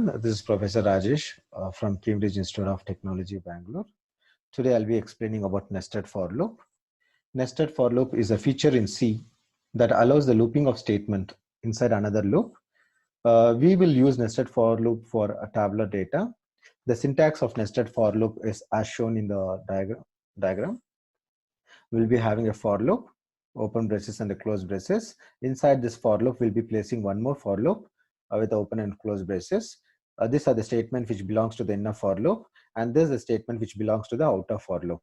everyone. This is Professor Rajesh from Cambridge Institute of Technology, Bangalore. Today I'll be explaining about nested for loop. Nested for loop is a feature in C that allows the looping of statement inside another loop. We will use nested for loop for a tabular data. The syntax of nested for loop is as shown in the diagram. We'll be having a for loop, open braces and the close braces. Inside this for loop, we'll be placing one more for loop with open and close braces. These are the statement which belongs to the inner for loop, and this is the statement which belongs to the outer for loop.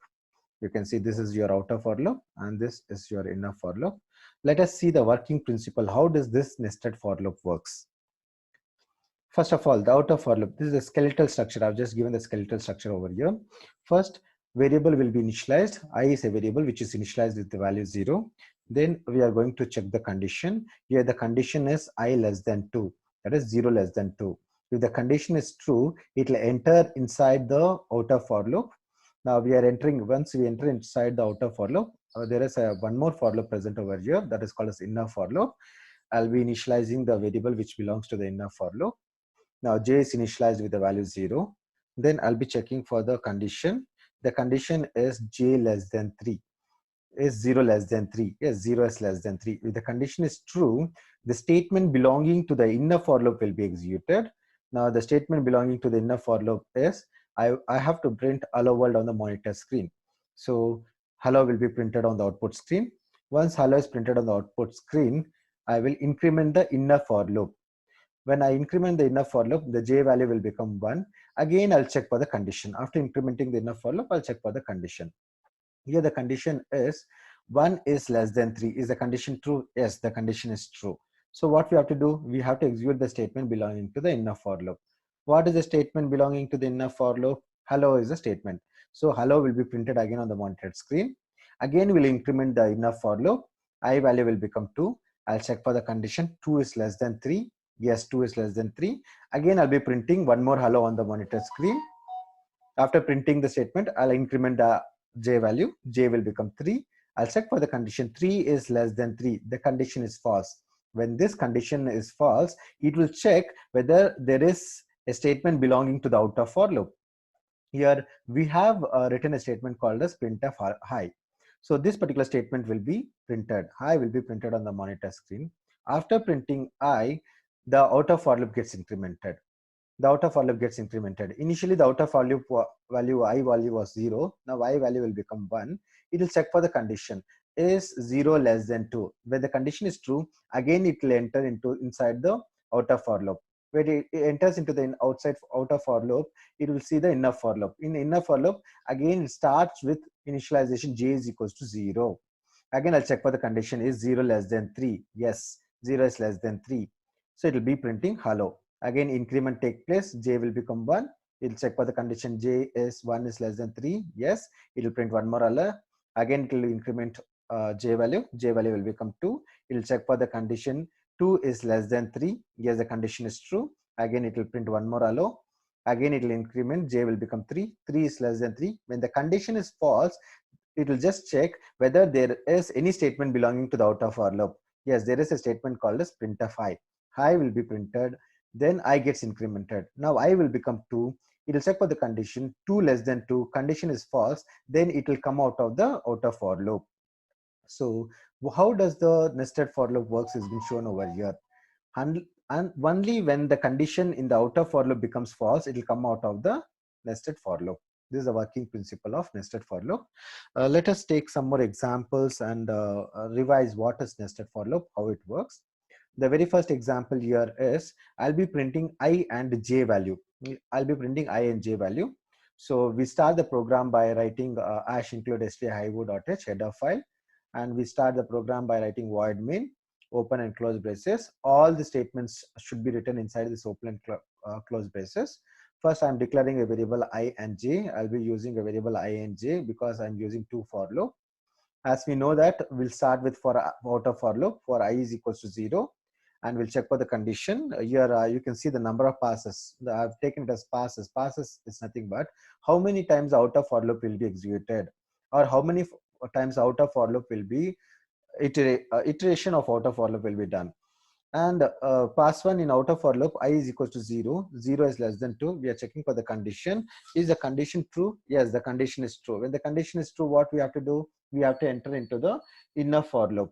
You can see this is your outer for loop and this is your inner for loop. Let us see the working principle. How does this nested for loop works? First of all, the outer for loop, this is a skeletal structure. I've just given the skeletal structure over here. First, variable will be initialized. I is a variable which is initialized with the value 0. Then we are going to check the condition. Here the condition is I less than 2, that is 0 less than 2. If the condition is true, it will enter inside the outer for loop. Now we are entering, once we enter inside the outer for loop, there is one more for loop present over here that is called as inner for loop. I'll be initializing the variable which belongs to the inner for loop. Now j is initialized with the value 0. Then I'll be checking for the condition. The condition is j less than 3. Is 0 less than 3? Yes, 0 is less than 3. If the condition is true, the statement belonging to the inner for loop will be executed. Now the statement belonging to the inner for loop is I have to print hello world on the monitor screen. So hello will be printed on the output screen. Once hello is printed on the output screen, I will increment the inner for loop. When I increment the inner for loop, the j value will become 1. Again, I'll check for the condition. After incrementing the inner for loop, I'll check for the condition. Here the condition is 1 is less than 3. Is the condition true? Yes, the condition is true. So what we have to do, we have to execute the statement belonging to the inner for loop. What is the statement belonging to the inner for loop? Hello is the statement. So hello will be printed again on the monitor screen. Again, we'll increment the inner for loop. I value will become 2. I'll check for the condition. 2 is less than 3. Yes, 2 is less than 3. Again, I'll be printing one more hello on the monitor screen. After printing the statement, I'll increment the j value. J will become 3. I'll check for the condition. 3 is less than 3. The condition is false. When this condition is false, it will check whether there is a statement belonging to the outer for loop. Here we have written a statement called as printf hi. So this particular statement will be printed. Hi will be printed on the monitor screen. After printing I, the outer for loop gets incremented. The outer for loop gets incremented. Initially, the outer for loop value I value was 0. Now I value will become 1. It will check for the condition. Is 0 less than 2? When the condition is true, again it will enter inside the outer for loop. When it enters into the outer for loop, it will see the inner for loop. In the inner for loop, again it starts with initialization j is equals to 0. Again, I'll check for the condition. Is 0 less than 3? Yes, 0 is less than 3. So it will be printing hello. Again, increment take place. J will become 1. It will check for the condition. J is 1 is less than 3. Yes, it will print one more hello. Again, it will increment j value. J value will become 2. It will check for the condition. 2 is less than 3. Yes, the condition is true. Again, it will print one more hello. Again, it will increment. J will become 3. 3 is less than 3. When the condition is false, it will just check whether there is any statement belonging to the outer for loop. Yes, there is a statement called as printf I. I will be printed. Then I gets incremented. Now I will become 2. It will check for the condition. 2 less than 2. Condition is false. Then it will come out of the outer for loop. So how does the nested for loop works is been shown over here. And only when the condition in the outer for loop becomes false, it will come out of the nested for loop. This is the working principle of nested for loop. Let us take some more examples and revise what is nested for loop, how it works. The very first example here is I'll be printing I and j value. I'll be printing I and j value. So we start the program by writing #include stdio.h header file, and we start the program by writing void main, open and close braces. All the statements should be written inside this open and close braces. First, I'm declaring a variable I and j. I'll be using a variable I and j because I'm using 2 for loop. As we know that we'll start with for outer for loop for I is equals to 0. And we'll check for the condition. Here you can see the number of passes. I've taken it as passes. Passes is nothing but how many times outer for loop will be executed, or how many times outer for loop will be iteration of outer for loop will be done. And pass 1 in outer for loop, I is equal to 0, 0 is less than 2. We are checking for the condition. Is the condition true? Yes, the condition is true. When the condition is true, what we have to do? We have to enter into the inner for loop.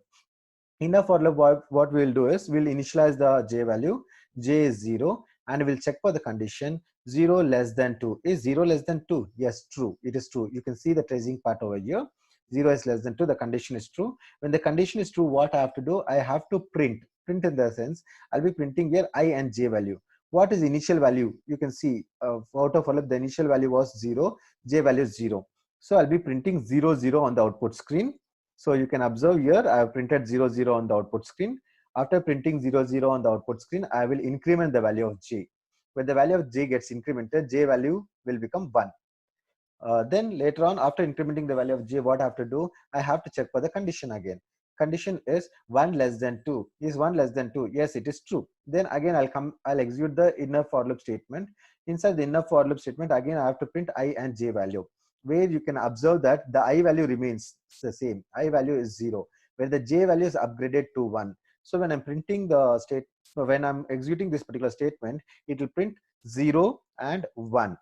Inner for loop, what we'll do is we'll initialize the j value. J is 0, and we'll check for the condition. 0 less than 2. Is 0 less than 2? Yes, true. It is true. You can see the tracing part over here. 0 is less than 2. The condition is true. When the condition is true, what I have to do? I have to print. Print in the sense, I'll be printing here I and j value. What is initial value? You can see out of for loop, the initial value was 0. J value is 0. So I'll be printing 0, 0 on the output screen. So you can observe here, I have printed 0, 0 on the output screen. After printing 0, 0 on the output screen, I will increment the value of j. When the value of j gets incremented, j value will become 1. Then later on, after incrementing the value of j, what I have to do? I have to check for the condition again. Condition is 1 less than 2. Is 1 less than 2? Yes, it is true. Then again, I'll execute the inner for loop statement. Inside the inner for loop statement, again, I have to print I and j value, where you can observe that the I value remains the same. I value is 0, where the j value is upgraded to 1. So when I'm printing the state, when I'm executing this particular statement, it will print 0 and 1.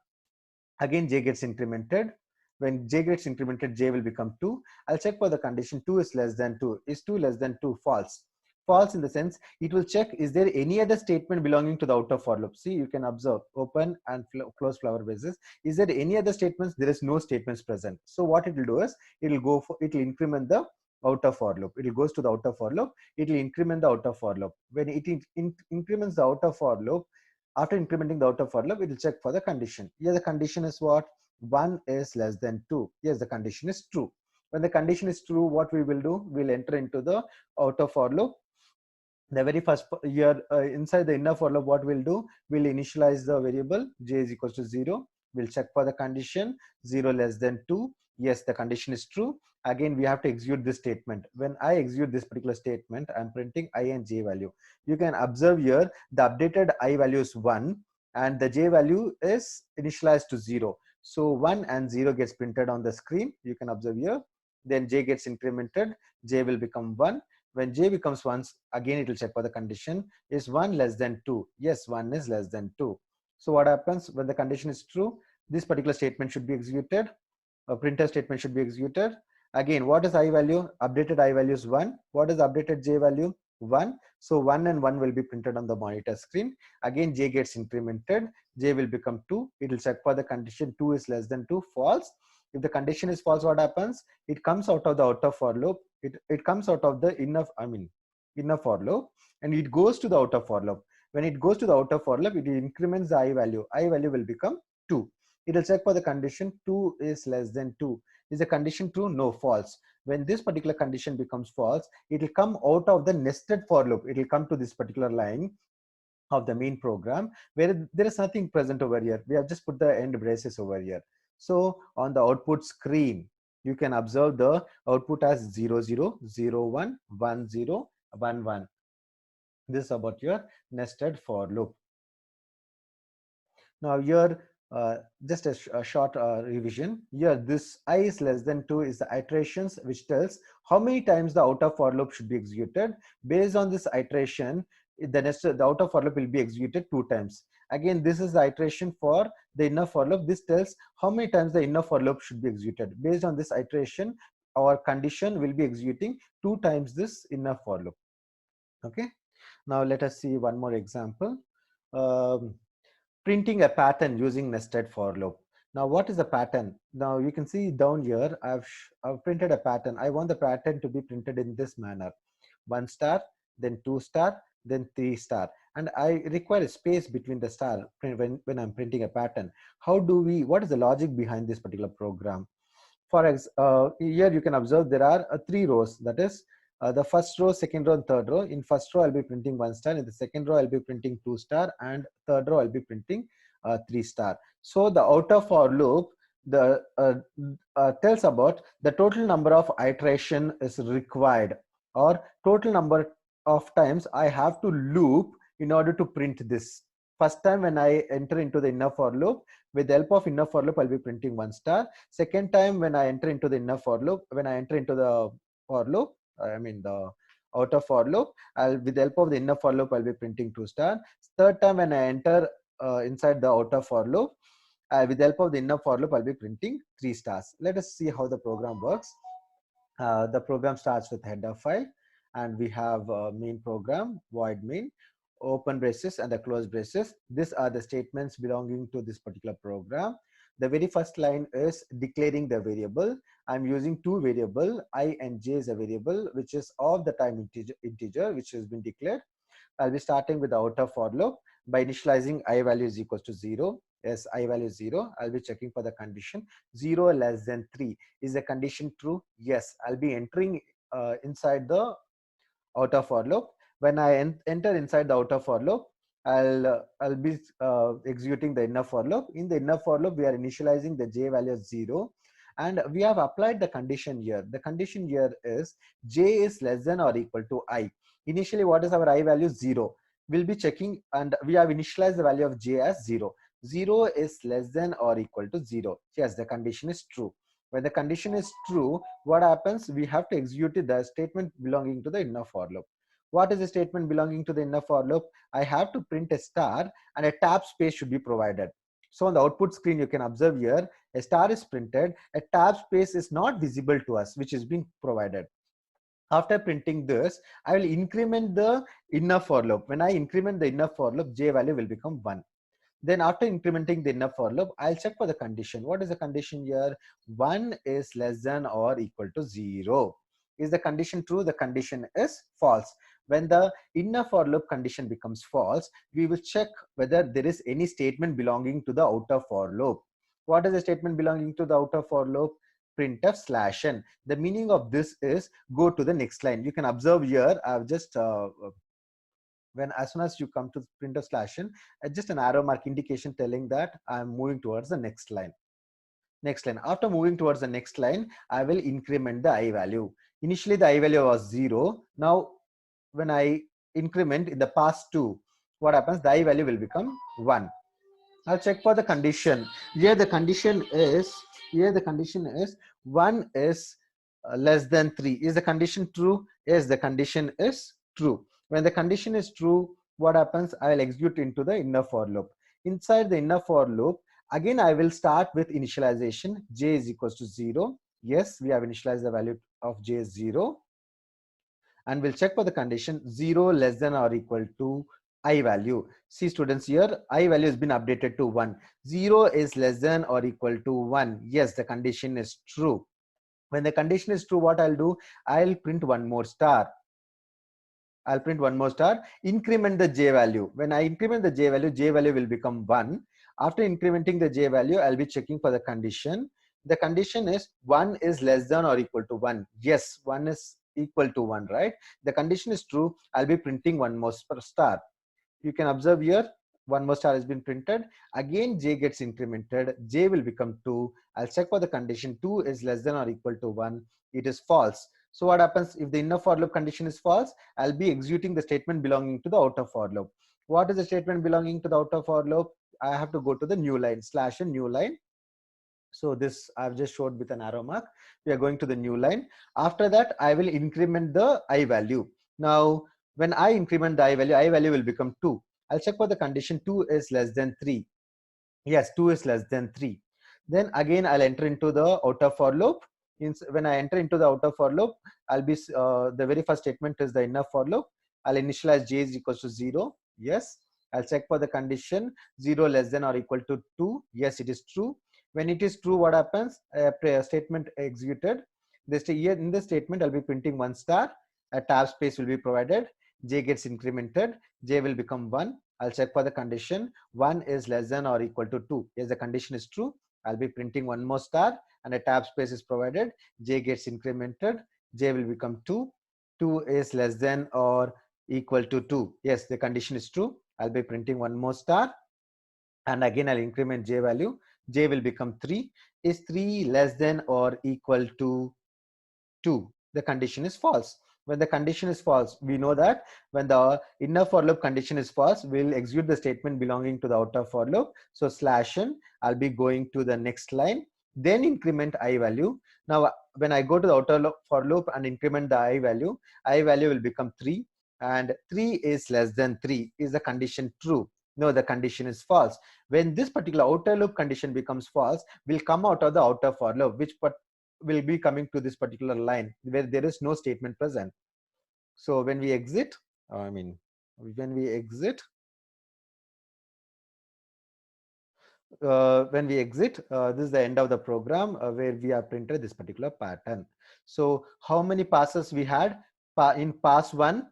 Again, j gets incremented. When j gets incremented, j will become 2. I'll check for the condition 2 is less than 2. Is 2 less than 2? False. False in the sense, it will check is there any other statement belonging to the outer for loop. See, you can observe open and close flower braces. Is there any other statements? There is no statements present. So what it will do is, it will increment the outer for loop. It goes to the outer for loop. It will increment the outer for loop. When it increments the outer for loop, after incrementing the outer for loop, it will check for the condition. Here the condition is what? 1 is less than 2. Yes, the condition is true. When the condition is true, what we will do? We'll enter into the outer for loop. The very first here inside the inner for loop, what we'll do? We'll initialize the variable j is equals to 0. We'll check for the condition 0 less than 2. Yes, the condition is true. Again, we have to execute this statement. When I execute this particular statement, I'm printing I and j value. You can observe here the updated I value is 1 and the j value is initialized to 0. So 1 and 0 gets printed on the screen. You can observe here. Then j gets incremented. J will become 1. When j becomes 1, again it will check for the condition. Is 1 less than 2? Yes, 1 is less than 2. So what happens when the condition is true? This particular statement should be executed. A printer statement should be executed. Again, what is I value? Updated I value is 1. What is updated j value? 1. So 1 and 1 will be printed on the monitor screen. Again, j gets incremented. J will become 2. It will check for the condition 2 is less than 2. False. If the condition is false, what happens? It comes out of the outer for loop. It comes out of the inner for loop, and it goes to the outer for loop. When it goes to the outer for loop, it increments the I value. I value will become 2. It will check for the condition 2 is less than 2. Is the condition true? No, false. When this particular condition becomes false, it will come out of the nested for loop. It will come to this particular line of the main program where there is nothing present over here. We have just put the end braces over here. So on the output screen, you can observe the output as 0, 0, 0, 1, 1, 0, 1, 1. This is about your nested for loop. Now here, just a short revision. Here, this I is less than 2 is the iterations which tells how many times the outer for loop should be executed. Based on this iteration, the outer for loop will be executed 2 times. Again, this is the iteration for the inner for loop. This tells how many times the inner for loop should be executed. Based on this iteration, our condition will be executing 2 times this inner for loop. Okay. Now let us see one more example. Printing a pattern using nested for loop. Now what is the pattern? Now you can see down here, I've printed a pattern. I want the pattern to be printed in this manner: 1 star, then 2 star, then 3 star, and I require a space between the star when I'm printing a pattern. What is the logic behind this particular program? Here you can observe there are 3 rows, that is the first row, second row, and third row. In first row, I'll be printing 1 star. In the second row, I'll be printing 2 star, and third row, I'll be printing 3 star. So the outer for loop tells about the total number of iteration is required, or total number of times I have to loop in order to print this. First time when I enter into the inner for loop, with the help of inner for loop, I'll be printing 1 star. Second time when I enter into the inner for loop, when I enter into the for loop, the outer for loop, with the help of the inner for loop, I'll be printing 2 star. Third time when I enter inside the outer for loop, with the help of the inner for loop, I'll be printing 3 stars. Let us see how the program works. The program starts with header file, and we have main program, void main, open braces and the close braces. These are the statements belonging to this particular program. The very first line is declaring the variable. I'm using 2 variable, I and j is a variable which is of the time integer which has been declared. I'll be starting with the outer for loop by initializing I value is equals to 0. Yes, I value is 0. I'll be checking for the condition 0 less than 3. Is the condition true? Yes. I'll be entering inside the outer for loop. When I enter inside the outer for loop, I'll be executing the inner for loop. In the inner for loop, we are initializing the j value as 0, and we have applied the condition here. The condition here is j is less than or equal to I. Initially, what is our I value? 0. We'll be checking, and we have initialized the value of j as 0. 0 is less than or equal to 0. Yes, the condition is true. When the condition is true, what happens? We have to execute the statement belonging to the inner for loop. What is the statement belonging to the inner for loop? I have to print a star, and a tab space should be provided. So on the output screen, you can observe here, a star is printed, a tab space is not visible to us, which is being provided. After printing this, I will increment the inner for loop. When I increment the inner for loop, j value will become 1. Then after incrementing the inner for loop, I'll check for the condition. What is the condition here? 1 is less than or equal to 0. Is the condition true? The condition is false. When the inner for loop condition becomes false, we will check whether there is any statement belonging to the outer for loop. What is the statement belonging to the outer for loop? Printf/n. The meaning of this is go to the next line. You can observe here, I've just when as soon as you come to printf/n, just an arrow mark indication telling that I'm moving towards the next line. Next line. After moving towards the next line, I will increment the I value. Initially, the I value was 0. Now, when I increment in the past 2, what happens? The I value will become 1. I'll check for the condition. Here the condition is 1 is less than 3. Is the condition true? Yes, the condition is true. When the condition is true, what happens? I will execute into the inner for loop. Inside the inner for loop, again I will start with initialization. J is equals to 0. Yes, we have initialized the value of j as 0. And we'll check for the condition 0 less than or equal to I value. See students, here I value has been updated to 1. 0 is less than or equal to 1. Yes, the condition is true. When the condition is true, what I'll do? I'll print one more star. Increment the j value. When I increment the j value will become 1. After incrementing the j value, I'll be checking for the condition. The condition is 1 is less than or equal to 1. Yes, 1 is equal to 1, right? The condition is true. I'll be printing one more star. You can observe here, one more star has been printed. Again, j gets incremented. J will become 2. I'll check for the condition 2 is less than or equal to 1. It is false. So what happens if the inner for loop condition is false? I'll be executing the statement belonging to the outer for loop. What is the statement belonging to the outer for loop? I have to go to the new line, /n new line. So this I've just showed with an arrow mark. We are going to the new line. After that, I will increment the I value. Now, when I increment the I value will become 2. I'll check for the condition 2 is less than 3. Yes, 2 is less than 3. Then again, I'll enter into the outer for loop. When I enter into the outer for loop, I'll be the very first statement is the inner for loop. I'll initialize j is equals to 0. Yes. I'll check for the condition 0 less than or equal to 2. Yes, it is true. When it is true, what happens? A statement executed. Here in this statement, I'll be printing 1 star. A tab space will be provided. J gets incremented. J will become 1. I'll check for the condition 1 is less than or equal to 2. Yes, the condition is true. I'll be printing one more star and a tab space is provided. J gets incremented. J will become 2. 2 is less than or equal to 2. Yes, the condition is true. I'll be printing one more star and again I'll increment j value. J will become 3. Is 3 less than or equal to 2? The condition is false. When the condition is false, we know that when the inner for loop condition is false, we'll execute the statement belonging to the outer for loop. So /n, I'll be going to the next line. then increment I value. Now, when I go to the outer loop for loop and increment the I value will become 3, and 3 is less than 3. Is the condition true? No, the condition is false. When this particular outer loop condition becomes false, we'll come out of the outer for loop, which will be coming to this particular line where there is no statement present. So when we exit, when we exit, this is the end of the program where we have printed this particular pattern. So how many passes we had? In pass 1,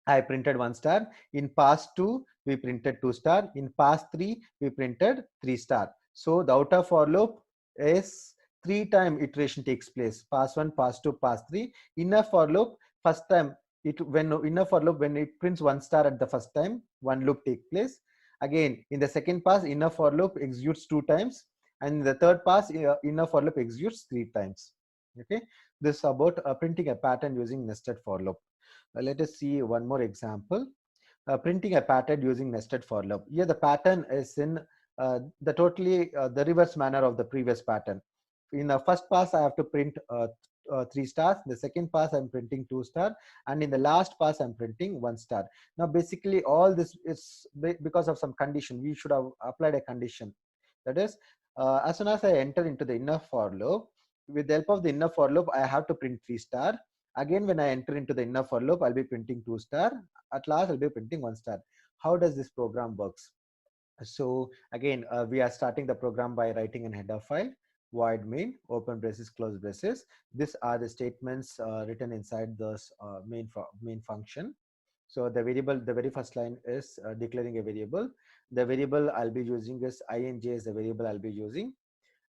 I printed 1 star. In pass 2, we printed 2 star. In pass 3, we printed 3 star. So the outer for loop is 3-time iteration takes place. Pass 1, pass 2, pass 3. Inner for loop, first time when it prints 1 star at the first time, 1 loop takes place. Again, in the second pass, inner for loop executes 2 times, and in the third pass, inner for loop executes 3 times. Okay, this is about printing a pattern using nested for loop. Let us see one more example. Printing a pattern using nested for loop. Here the pattern is in the reverse manner of the previous pattern. In the first pass, I have to print 3 stars. In the second pass, I'm printing 2 stars, and in the last pass, I'm printing 1 star. Now, basically, all this is because of some condition. We should have applied a condition. That is, as soon as I enter into the inner for loop, with the help of the inner for loop, I have to print 3 star. Again, when I enter into the inner for loop, I'll be printing 2 star. At last, I'll be printing 1 star. How does this program works? So again, we are starting the program by writing an header file, void main, open braces, close braces. These are the statements written inside this main function. So the variable, the very first line is declaring a variable. The variable I'll be using is ing is the variable I'll be using.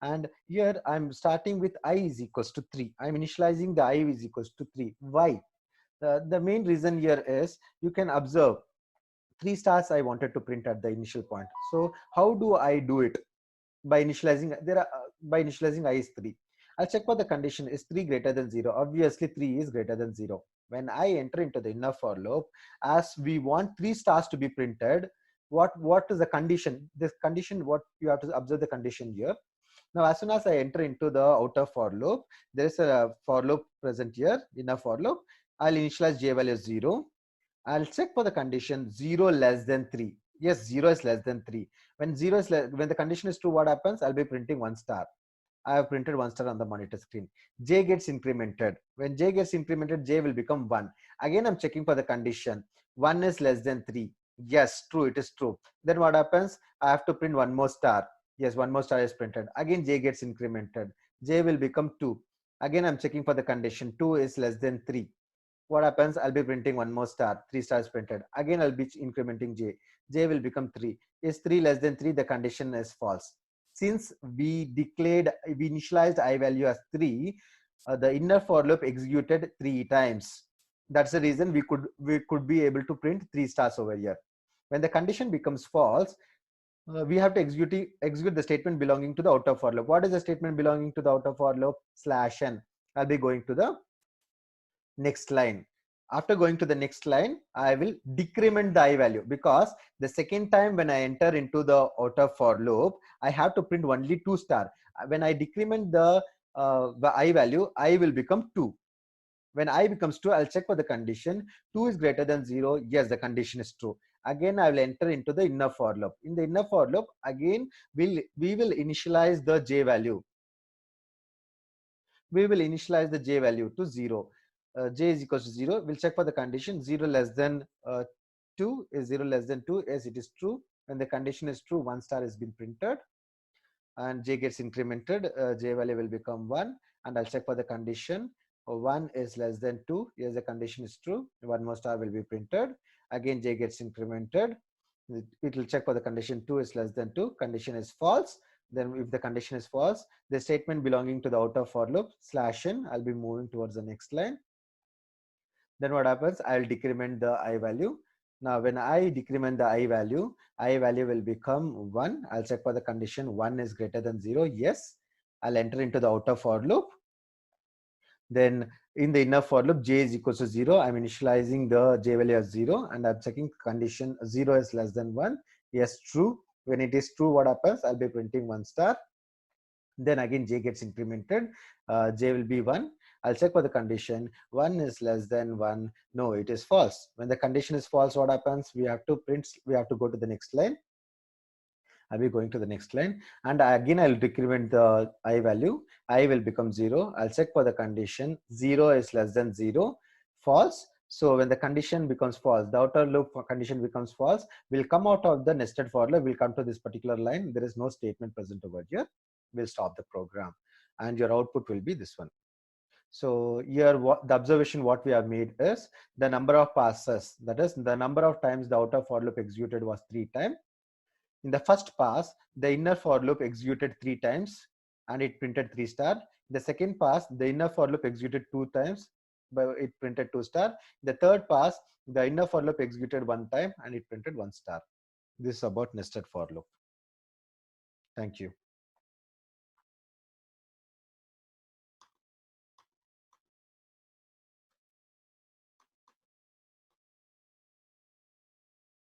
And here I'm starting with I is equals to 3. I'm initializing the I is equals to 3. Why? The main reason here is you can observe 3 stars I wanted to print at the initial point. So how do I do it? By initializing I is 3. I'll check for the condition is 3 greater than 0. Obviously 3 is greater than 0. When I enter into the inner for loop, as we want 3 stars to be printed, what is the condition? This condition, what you have to observe the condition here. Now, as soon as I enter into the outer for loop, there is a for loop present here, inner for loop. I'll initialize j value 0. I'll check for the condition 0 less than 3. Yes, 0 is less than 3. When when the condition is true, what happens? I'll be printing 1 star. I have printed 1 star on the monitor screen. J gets incremented. When j gets incremented, j will become 1. Again, I'm checking for the condition. 1 is less than 3. Yes, true, it is true. Then what happens? I have to print 1 more star. Yes, 1 more star is printed. Again, j gets incremented. J will become 2. Again, I'm checking for the condition. 2 is less than 3. What happens? I'll be printing 1 more star. 3 stars printed. Again, I'll be incrementing j. J will become 3. Is 3 less than 3? The condition is false. Since we initialized I value as 3, the inner for loop executed 3 times. That's the reason we could be able to print 3 stars over here. When the condition becomes false, we have to execute the statement belonging to the outer for loop. What is the statement belonging to the outer for loop? /n. I'll be going to the next line. After going to the next line, I will decrement the I value, because the second time when I enter into the outer for loop, I have to print only 2 star. When I decrement the I value, I will become 2. When I becomes 2, I'll check for the condition. 2 is greater than 0. Yes, the condition is true. Again, I will enter into the inner for loop. In the inner for loop, again, we will initialize the j value. We will initialize the j value to 0. J is equals to 0. We'll check for the condition. 0 less than 2 is 0 less than 2. Yes, it is true. When the condition is true, 1 star has been printed and j gets incremented. J value will become 1, and I'll check for the condition. 1 is less than 2. Yes, the condition is true. 1 more star will be printed. Again, j gets incremented. It will check for the condition. 2 is less than 2. Condition is false. Then if the condition is false, the statement belonging to the outer for loop /n, I'll be moving towards the next line. Then what happens? I'll decrement the I value. Now, when I decrement the I value will become 1. I'll check for the condition. 1 is greater than 0. Yes. I'll enter into the outer for loop. Then in the inner for loop, j is equals to 0. I'm initializing the j value as 0, and I'm checking condition 0 is less than 1. Yes, true. When it is true, what happens? I'll be printing 1 star. Then again j gets incremented, j will be 1. I'll check for the condition 1 is less than 1. No, it is false. When the condition is false, what happens? We have to go to the next line. I'll be going to the next line, and again I'll decrement the I value. I will become 0. I'll check for the condition 0 is less than 0, false. So when the condition becomes false, the outer loop condition becomes false, we'll come out of the nested for loop. We'll come to this particular line. There is no statement present over here. We'll stop the program, and your output will be this one. So here the observation what we have made is the number of passes, that is the number of times the outer for loop executed was 3 times. In the first pass, the inner for loop executed 3 times and it printed 3 star. In the second pass, the inner for loop executed 2 times, but it printed 2 star. In the third pass, the inner for loop executed 1 time and it printed 1 star. This is about nested for loop. Thank you.